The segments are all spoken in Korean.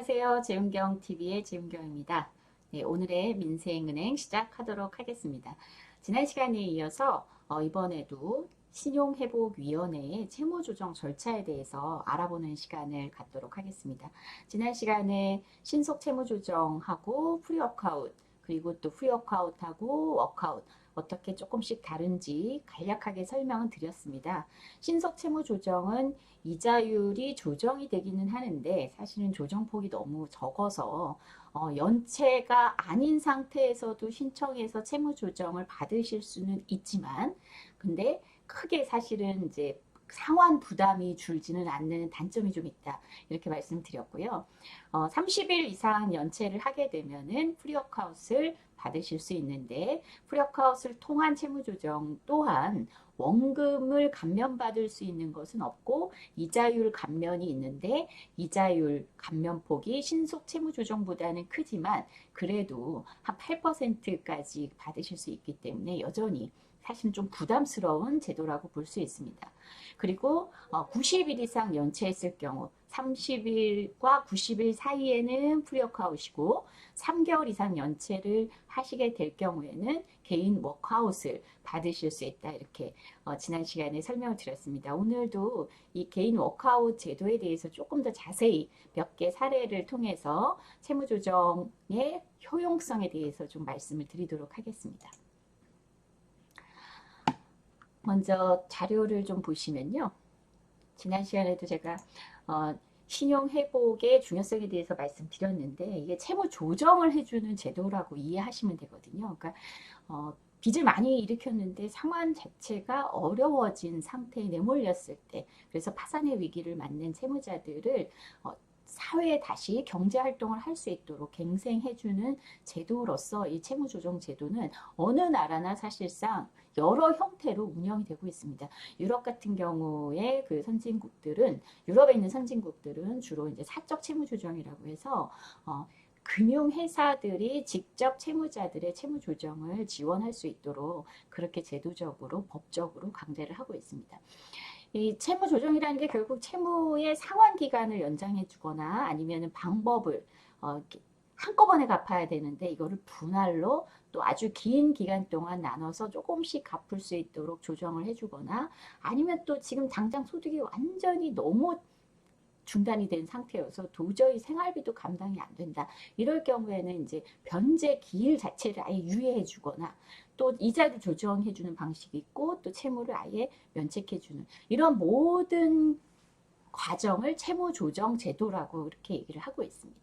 안녕하세요. 재운경TV의 재운경입니다. 네, 오늘의 민생은행 시작하도록 하겠습니다. 지난 시간에 이어서 이번에도 신용회복위원회의 채무조정 절차에 대해서 알아보는 시간을 갖도록 하겠습니다. 지난 시간에 신속 채무조정하고 프리워크아웃, 그리고 또 프리워크아웃하고 워크아웃 어떻게 조금씩 다른지 간략하게 설명을 드렸습니다. 신속 채무조정은 이자율이 조정이 되기는 하는데 사실은 조정폭이 너무 적어서 연체가 아닌 상태에서도 신청해서 채무조정을 받으실 수는 있지만 근데 크게 사실은 이제 상환 부담이 줄지는 않는 단점이 좀 있다. 이렇게 말씀드렸고요. 30일 이상 연체를 하게 되면은 프리워크아웃을 받으실 수 있는데 프리워크아웃을 통한 채무조정 또한 원금을 감면받을 수 있는 것은 없고 이자율 감면이 있는데 이자율 감면폭이 신속 채무조정보다는 크지만 그래도 한 8%까지 받으실 수 있기 때문에 여전히 사실 좀 부담스러운 제도라고 볼 수 있습니다. 그리고 90일 이상 연체했을 경우 30일과 90일 사이에는 프리워크아웃이고 3개월 이상 연체를 하시게 될 경우에는 개인 워크아웃을 받으실 수 있다. 이렇게 지난 시간에 설명을 드렸습니다. 오늘도 이 개인 워크아웃 제도에 대해서 조금 더 자세히 몇 개 사례를 통해서 채무조정의 효용성에 대해서 좀 말씀을 드리도록 하겠습니다. 먼저 자료를 좀 보시면요. 지난 시간에도 제가 신용회복의 중요성에 대해서 말씀드렸는데 이게 채무 조정을 해주는 제도라고 이해하시면 되거든요. 그러니까 빚을 많이 일으켰는데 상환 자체가 어려워진 상태에 내몰렸을 때 그래서 파산의 위기를 맞는 채무자들을 사회에 다시 경제활동을 할 수 있도록 갱생해주는 제도로서 이 채무조정 제도는 어느 나라나 사실상 여러 형태로 운영이 되고 있습니다. 유럽 같은 경우에 그 선진국들은 유럽에 있는 선진국들은 주로 이제 사적 채무조정이라고 해서 금융회사들이 직접 채무자들의 채무조정을 지원할 수 있도록 그렇게 제도적으로 법적으로 강제를 하고 있습니다. 이 채무 조정이라는 게 결국 채무의 상환 기간을 연장해 주거나 아니면 방법을 한꺼번에 갚아야 되는데 이거를 분할로 또 아주 긴 기간 동안 나눠서 조금씩 갚을 수 있도록 조정을 해주거나 아니면 또 지금 당장 소득이 완전히 너무 중단이 된 상태여서 도저히 생활비도 감당이 안 된다. 이럴 경우에는 이제 변제 기일 자체를 아예 유예해 주거나 또 이자를 조정해 주는 방식이 있고 또 채무를 아예 면책해 주는 이런 모든 과정을 채무 조정 제도라고 이렇게 얘기를 하고 있습니다.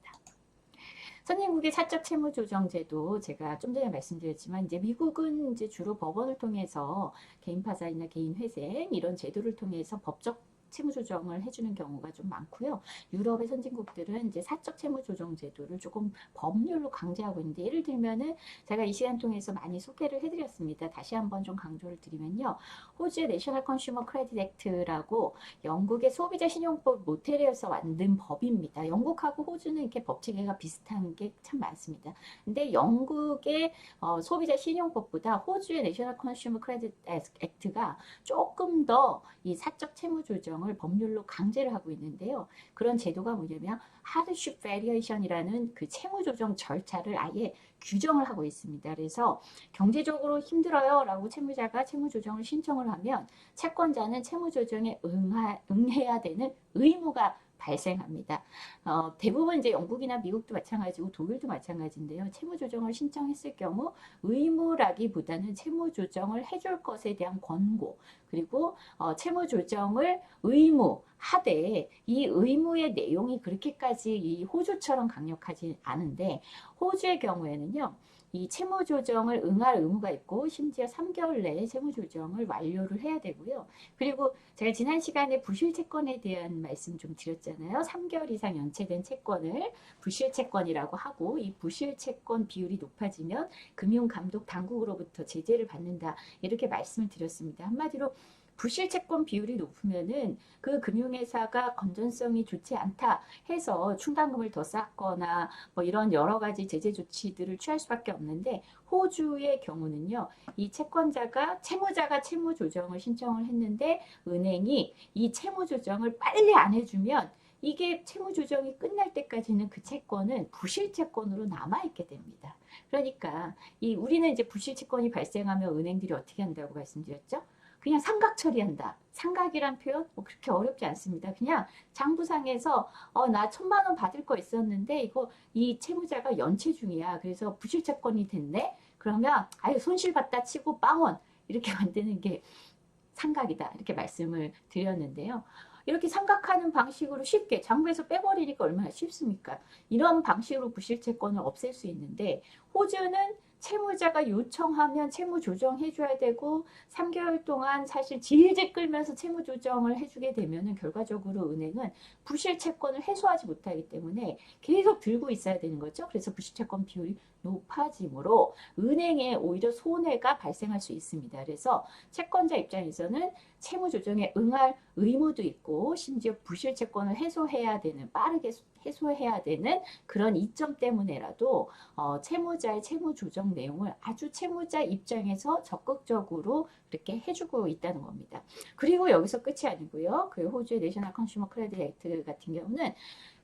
선진국의 사적 채무 조정 제도 제가 좀 전에 말씀드렸지만 이제 미국은 이제 주로 법원을 통해서 개인 파산이나 개인 회생 이런 제도를 통해서 법적 채무 조정을 해주는 경우가 좀 많고요. 유럽의 선진국들은 이제 사적 채무 조정 제도를 조금 법률로 강제하고 있는데 예를 들면은 제가 이 시간 통해서 많이 소개를 해드렸습니다. 다시 한번 좀 강조를 드리면요. 호주의 내셔널 컨슈머 크레딧 액트라고 영국의 소비자 신용법 모델에서 만든 법입니다. 영국하고 호주는 이렇게 법 체계가 비슷한 게 참 많습니다. 근데 영국의 소비자 신용법보다 호주의 내셔널 컨슈머 크레딧 액트가 조금 더 이 사적 채무 조정을 법률로 강제를 하고 있는데요. 그런 제도가 뭐냐면 하드십 베리에이션이라는 그 채무 조정 절차를 아예 규정을 하고 있습니다. 그래서 경제적으로 힘들어요 라고 채무자가 채무 조정을 신청을 하면 채권자는 채무 조정에 응해야 되는 의무가 발생합니다. 대부분 이제 영국이나 미국도 마찬가지고 독일도 마찬가지인데요. 채무 조정을 신청했을 경우 의무라기보다는 채무 조정을 해줄 것에 대한 권고 그리고 채무 조정을 의무하되 이 의무의 내용이 그렇게까지 이 호주처럼 강력하지 않은데 호주의 경우에는요. 이 채무 조정을 응할 의무가 있고 심지어 3개월 내에 채무 조정을 완료를 해야 되고요. 그리고 제가 지난 시간에 부실 채권에 대한 말씀 좀 드렸잖아요. 3개월 이상 연체된 채권을 부실 채권이라고 하고 이 부실 채권 비율이 높아지면 금융감독 당국으로부터 제재를 받는다. 이렇게 말씀을 드렸습니다. 한마디로 부실 채권 비율이 높으면은 그 금융회사가 건전성이 좋지 않다 해서 충당금을 더 쌓거나 뭐 이런 여러 가지 제재 조치들을 취할 수밖에 없는데 호주의 경우는요. 이 채무자가 채무 조정을 신청을 했는데 은행이 이 채무 조정을 빨리 안 해주면 이게 채무 조정이 끝날 때까지는 그 채권은 부실 채권으로 남아있게 됩니다. 그러니까 우리는 이제 부실 채권이 발생하면 은행들이 어떻게 한다고 말씀드렸죠? 그냥 상각 처리한다. 상각이란 표현 뭐 그렇게 어렵지 않습니다. 그냥 장부상에서 나 1,000만 원 받을 거 있었는데 이 채무자가 연체 중이야. 그래서 부실 채권이 됐네. 그러면 아유 손실봤다 치고 빵원 이렇게 만드는 게 상각이다. 이렇게 말씀을 드렸는데요. 이렇게 상각하는 방식으로 쉽게 장부에서 빼버리니까 얼마나 쉽습니까? 이런 방식으로 부실채권을 없앨 수 있는데 호주는 채무자가 요청하면 채무 조정해줘야 되고 3개월 동안 사실 질질 끌면서 채무 조정을 해주게 되면은 결과적으로 은행은 부실채권을 해소하지 못하기 때문에 계속 들고 있어야 되는 거죠. 그래서 부실채권 비율이 높아지므로 은행에 오히려 손해가 발생할 수 있습니다. 그래서 채권자 입장에서는 채무 조정에 응할 의무도 있고 심지어 부실 채권을 해소해야 되는 빠르게 해소해야 되는 그런 이점 때문에라도 채무자의 채무 조정 내용을 아주 채무자 입장에서 적극적으로 그렇게 해주고 있다는 겁니다. 그리고 여기서 끝이 아니고요. 그 호주의 내셔널 컨슈머 크레딧 액트 같은 경우는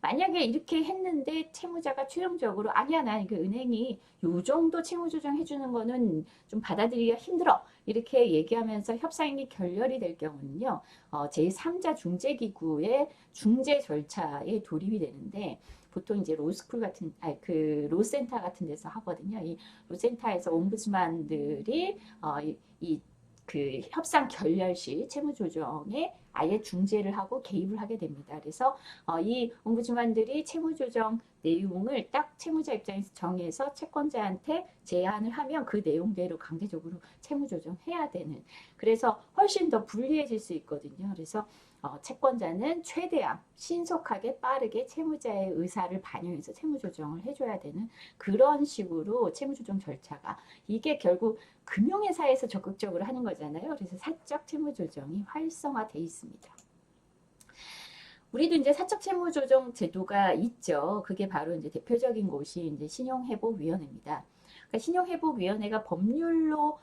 만약에 이렇게 했는데 채무자가 최종적으로 아니야 난 그 은행이 요 정도 채무 조정 해주는 거는 좀 받아들이기가 힘들어 이렇게 얘기하면서 협상이 결렬이 될 경우는요 제3자 중재기구의 중재 절차에 돌입이 되는데 보통 이제 로스쿨 같은 그 로센터 같은 데서 하거든요. 이 로센터에서 옴부ds만들이 그 협상 결렬 시 채무 조정에 아예 중재를 하고 개입을 하게 됩니다. 그래서 이 옴부ds만들이 채무 조정 내용을 딱 채무자 입장에서 정해서 채권자한테 제안을 하면 그 내용대로 강제적으로 채무 조정해야 되는 그래서 훨씬 더 불리해질 수 있거든요. 그래서 채권자는 최대한 신속하게 빠르게 채무자의 의사를 반영해서 채무 조정을 해줘야 되는 그런 식으로 채무 조정 절차가 이게 결국 금융회사에서 적극적으로 하는 거잖아요. 그래서 사적 채무 조정이 활성화돼 있습니다. 우리도 이제 사적 채무 조정 제도가 있죠. 그게 바로 이제 대표적인 곳이 이제 신용회복위원회입니다. 그러니까 신용회복위원회가 법률로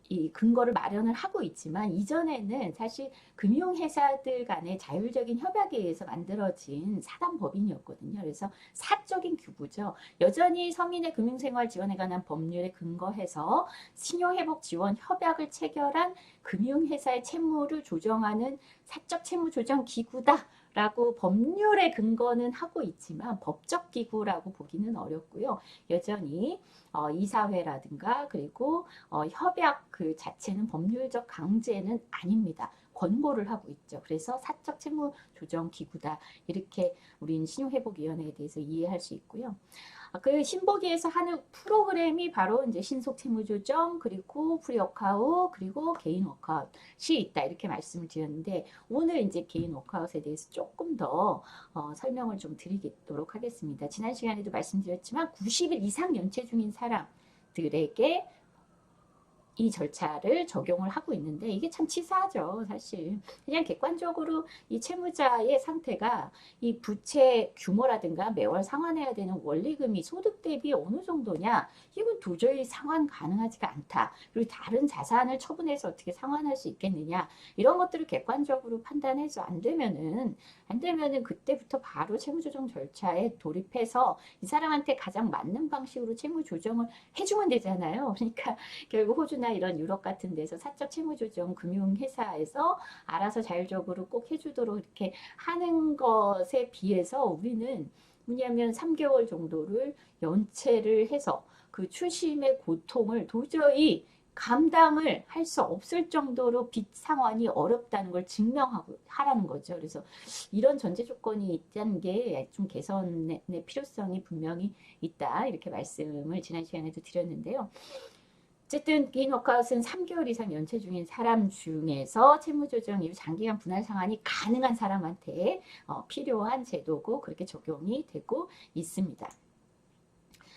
이 근거를 마련을 하고 있지만 이전에는 사실 금융회사들 간의 자율적인 협약에 의해서 만들어진 사단법인이었거든요. 그래서 사적인 규부죠. 여전히 서민의 금융생활 지원에 관한 법률에 근거해서 신용회복 지원 협약을 체결한 금융회사의 채무를 조정하는 사적 채무조정기구다. 라고 법률의 근거는 하고 있지만 법적 기구라고 보기는 어렵고요. 여전히 이사회라든가 그리고 협약 그 자체는 법률적 강제는 아닙니다. 권고를 하고 있죠. 그래서 사적 채무 조정 기구다. 이렇게 우리는 신용회복위원회에 대해서 이해할 수 있고요. 그 신보기에서 하는 프로그램이 바로 이제 신속 채무 조정 그리고 프리 워크아웃 그리고 개인 워크아웃이 있다 이렇게 말씀을 드렸는데 오늘 이제 개인 워크아웃에 대해서 조금 더 설명을 좀 드리도록 하겠습니다. 지난 시간에도 말씀드렸지만 90일 이상 연체 중인 사람들에게 이 절차를 적용을 하고 있는데 이게 참 치사하죠. 사실 그냥 객관적으로 이 채무자의 상태가 이 부채 규모라든가 매월 상환해야 되는 원리금이 소득 대비 어느 정도냐 이건 도저히 상환 가능하지가 않다. 그리고 다른 자산을 처분해서 어떻게 상환할 수 있겠느냐 이런 것들을 객관적으로 판단해서 안 되면은 그때부터 바로 채무조정 절차에 돌입해서 이 사람한테 가장 맞는 방식으로 채무조정을 해주면 되잖아요. 그러니까 결국 호주나 이런 유럽 같은 데서 사적 채무조정 금융회사에서 알아서 자율적으로 꼭 해주도록 이렇게 하는 것에 비해서 우리는 뭐냐면 3개월 정도를 연체를 해서 그 추심의 고통을 도저히 감당을 할 수 없을 정도로 빚 상환이 어렵다는 걸 증명하라는 거죠. 그래서 이런 전제 조건이 있다는 게 좀 개선의 필요성이 분명히 있다. 이렇게 말씀을 지난 시간에도 드렸는데요. 어쨌든 개인 워크아웃은 3개월 이상 연체 중인 사람 중에서 채무조정 이후 장기간 분할 상환이 가능한 사람한테 필요한 제도고 그렇게 적용이 되고 있습니다.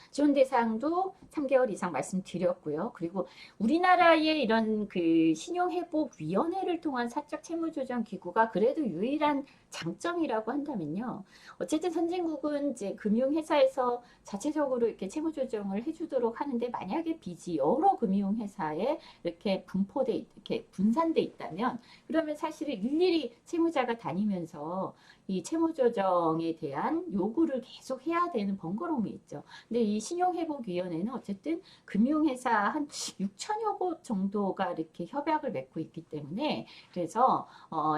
지원 대상도 3개월 이상 말씀드렸고요. 그리고 우리나라의 이런 그 신용회복위원회를 통한 사적 채무조정 기구가 그래도 유일한 장점이라고 한다면요. 어쨌든 선진국은 이제 금융회사에서 자체적으로 이렇게 채무 조정을 해주도록 하는데 만약에 빚이 여러 금융회사에 이렇게 이렇게 분산돼 있다면 그러면 사실은 일일이 채무자가 다니면서 이 채무 조정에 대한 요구를 계속 해야 되는 번거로움이 있죠. 근데 이 신용회복위원회는 어쨌든 금융회사 한 6천여 곳 정도가 이렇게 협약을 맺고 있기 때문에 그래서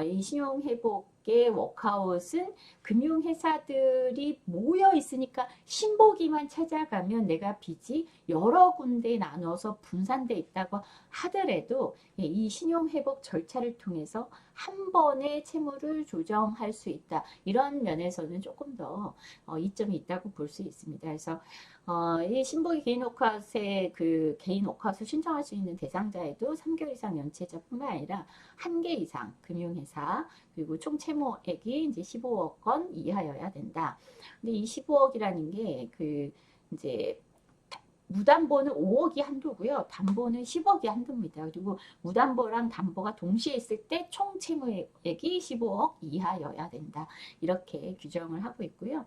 이 신용회복의 워크아웃은 금융회사들이 모여 있으니까 신보기만 찾아가면 내가 빚이 여러 군데 나눠서 분산돼 있다고 하더라도 이 신용회복 절차를 통해서 한 번에 채무를 조정할 수 있다. 이런 면에서는 조금 더 이점이 있다고 볼 수 있습니다. 그래서 이 신보기 개인 워크아웃에 그 개인 워크아웃을 신청할 수 있는 대상자에도 3개월 이상 연체자뿐만 아니라 한 개 이상 금융회사 그리고 총 채무액이 이제 15억 원 이하여야 된다. 근데 이 15억이라는 게 그 이제 무담보는 5억이 한도고요. 담보는 10억이 한도입니다. 그리고 무담보랑 담보가 동시에 있을 때 총 채무액이 15억 이하여야 된다. 이렇게 규정을 하고 있고요.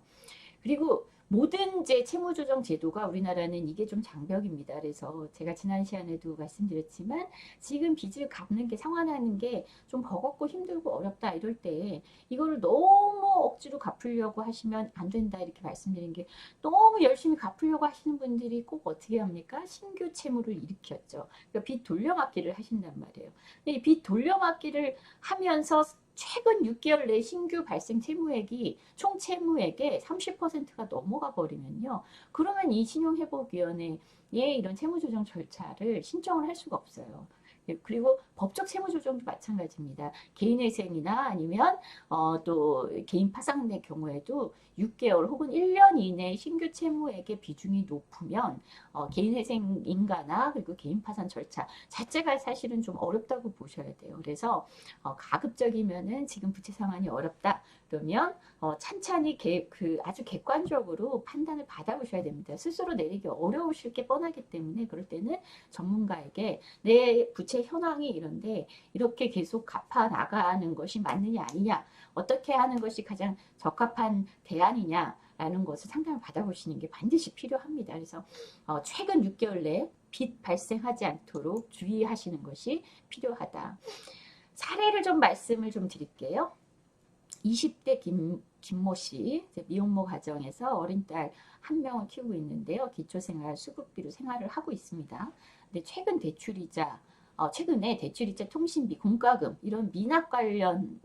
그리고 모든 이제 채무조정 제도가 우리나라는 이게 좀 장벽입니다. 그래서 제가 지난 시간에도 말씀드렸지만 지금 빚을 갚는 게 상환하는 게 좀 버겁고 힘들고 어렵다 이럴 때 이거를 너무 억지로 갚으려고 하시면 안 된다 이렇게 말씀드린 게 너무 열심히 갚으려고 하시는 분들이 꼭 어떻게 합니까? 신규 채무를 일으켰죠. 그러니까 빚 돌려막기를 하신단 말이에요. 근데 이 빚 돌려막기를 하면서 최근 6개월 내 신규 발생 채무액이 총 채무액의 30%가 넘어가 버리면요. 그러면 이 신용회복위원회에 이런 채무조정 절차를 신청을 할 수가 없어요. 그리고 법적 채무조정도 마찬가지입니다. 개인회생이나 아니면 또 개인 파산의 경우에도 6개월 혹은 1년 이내 신규 채무액의 비중이 높으면 개인회생 인가나 그리고 개인 파산 절차 자체가 사실은 좀 어렵다고 보셔야 돼요. 그래서 가급적이면은 지금 부채 상환이 어렵다. 그러면 찬찬히 아주 객관적으로 판단을 받아보셔야 됩니다. 스스로 내리기 어려우실 게 뻔하기 때문에 그럴 때는 전문가에게 내 부채 현황이 이런데 이렇게 계속 갚아 나가는 것이 맞느냐 아니냐 어떻게 하는 것이 가장 적합한 대안이냐라는 것을 상담을 받아보시는 게 반드시 필요합니다. 그래서 최근 6개월 내에 빚 발생하지 않도록 주의하시는 것이 필요하다. 사례를 좀 말씀을 좀 드릴게요. 20대 김모 씨, 미혼모 가정에서 어린 딸 한 명을 키우고 있는데요. 기초생활 수급비로 생활을 하고 있습니다. 근데 최근에 대출이자 통신비, 공과금 이런 미납 관련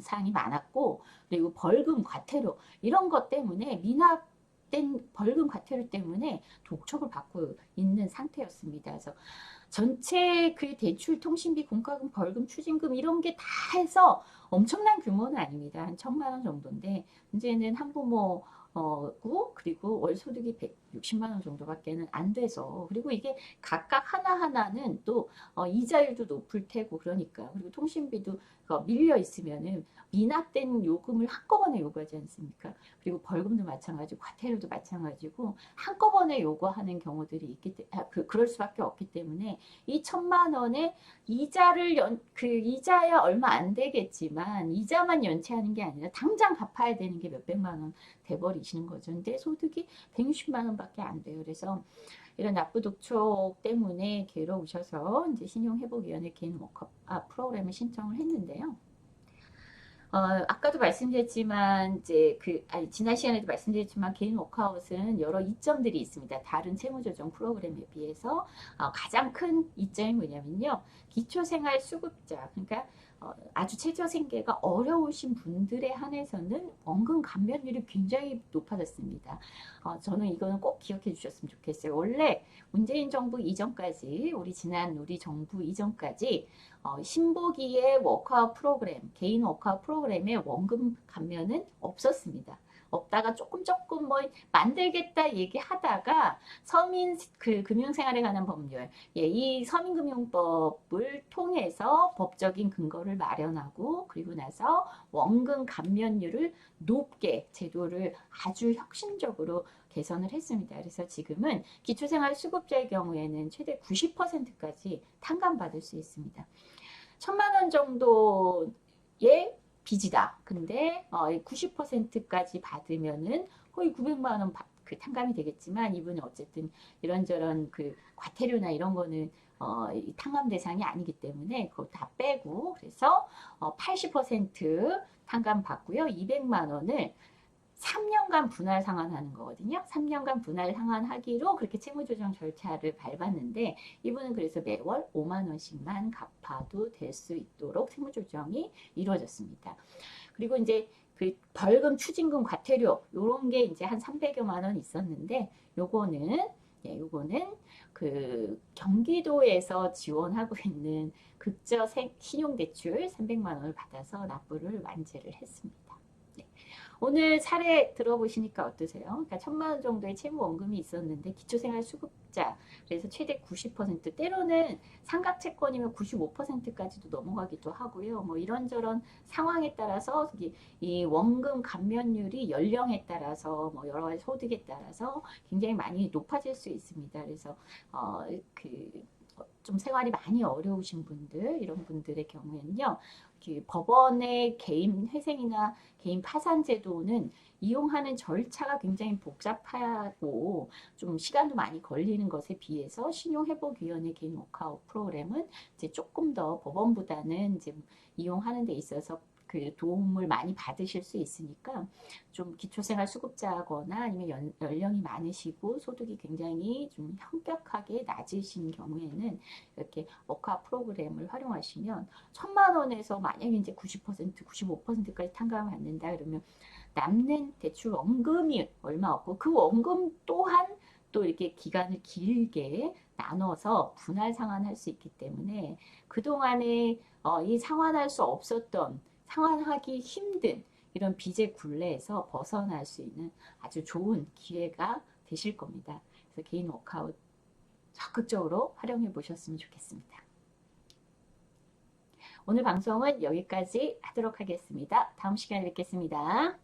사항이 많았고 그리고 벌금, 과태료 이런 것 때문에 미납된 벌금, 과태료 때문에 독촉을 받고 있는 상태였습니다. 그래서 전체 그 대출, 통신비, 공과금, 벌금, 추징금 이런 게 다 해서 엄청난 규모는 아닙니다. 한 1,000만 원 정도인데 문제는 한부모고 그리고 월 소득이 160만 원 정도밖에는 안 돼서 그리고 이게 각각 하나하나는 또 이자율도 높을 테고 그러니까 그리고 통신비도 밀려 있으면은 미납된 요금을 한꺼번에 요구하지 않습니까? 그리고 벌금도 마찬가지고 과태료도 마찬가지고 한꺼번에 요구하는 경우들이 있기 때문에 그럴 수밖에 없기 때문에 이 1,000만 원의 이자야 얼마 안 되겠지만 이자만 연체하는 게 아니라 당장 갚아야 되는 게 몇백만 원 돼버리시는 거죠. 근데 소득이 160만 원밖에 안 돼요. 그래서 이런 납부 독촉 때문에 괴로우셔서 이제 신용회복위원회 개인 워크아웃 프로그램을 신청을 했는데요. 아까도 말씀드렸지만 지난 시간에도 말씀드렸지만 개인 워크아웃은 여러 이점들이 있습니다. 다른 채무조정 프로그램에 비해서 가장 큰 이점이 뭐냐면요. 기초생활 수급자 그러니까 아주 최저 생계가 어려우신 분들에 한해서는 원금 감면율이 굉장히 높아졌습니다. 저는 이거는 꼭 기억해 주셨으면 좋겠어요. 원래 문재인 정부 이전까지 우리 정부 이전까지 신보기의 워크아웃 프로그램, 개인 워크아웃 프로그램에 원금 감면은 없었습니다. 없다가 조금 뭐 만들겠다 얘기하다가 금융생활에 관한 법률, 이 서민금융법을 통해서 법적인 근거를 마련하고 그리고 나서 원금 감면율을 높게 제도를 아주 혁신적으로 개선을 했습니다. 그래서 지금은 기초생활 수급자의 경우에는 최대 90%까지 탕감받을 수 있습니다. 1,000만 원 정도의 빚이다. 근데 90%까지 받으면은 거의 900만 원 그 탕감이 되겠지만 이분은 어쨌든 이런저런 그 과태료나 이런 거는 이 탕감 대상이 아니기 때문에 그거 다 빼고 그래서 80% 탕감 받고요. 200만 원을 3년간 분할 상환하는 거거든요. 3년간 분할 상환하기로 그렇게 채무조정 절차를 밟았는데 이분은 그래서 매월 5만 원씩만 갚아도 될 수 있도록 채무조정이 이루어졌습니다. 그리고 이제 그 벌금, 추징금, 과태료 요런 게 이제 한 300여만 원 있었는데 요거는 그 경기도에서 지원하고 있는 급저 신용대출 300만 원을 받아서 납부를 완제를 했습니다. 네. 오늘 사례 들어보시니까 어떠세요? 그러니까 1,000만 원 정도의 채무 원금이 있었는데 기초생활수급자 그래서 최대 90% 때로는 삼각채권이면 95%까지도 넘어가기도 하고요. 뭐 이런저런 상황에 따라서 이 원금 감면율이 연령에 따라서 뭐 여러 가지 소득에 따라서 굉장히 많이 높아질 수 있습니다. 그래서 좀 생활이 많이 어려우신 분들 이런 분들의 경우에는요. 법원의 개인 회생이나 개인 파산 제도는 이용하는 절차가 굉장히 복잡하고 좀 시간도 많이 걸리는 것에 비해서 신용회복위원회 개인 워크아웃 프로그램은 이제 조금 더 법원보다는 이제 이용하는 데 있어서 그 도움을 많이 받으실 수 있으니까 좀 기초생활 수급자거나 아니면 연령이 많으시고 소득이 굉장히 좀 현격하게 낮으신 경우에는 이렇게 워크아웃 프로그램을 활용하시면 1,000만 원에서 만약에 이제 90%, 95%까지 탕감을 받는다 그러면 남는 대출 원금이 얼마 없고 그 원금 또한 또 이렇게 기간을 길게 나눠서 분할 상환할 수 있기 때문에 그동안에 이 상환할 수 없었던 상환하기 힘든 이런 빚의 굴레에서 벗어날 수 있는 아주 좋은 기회가 되실 겁니다. 그래서 개인 워크아웃 적극적으로 활용해 보셨으면 좋겠습니다. 오늘 방송은 여기까지 하도록 하겠습니다. 다음 시간에 뵙겠습니다.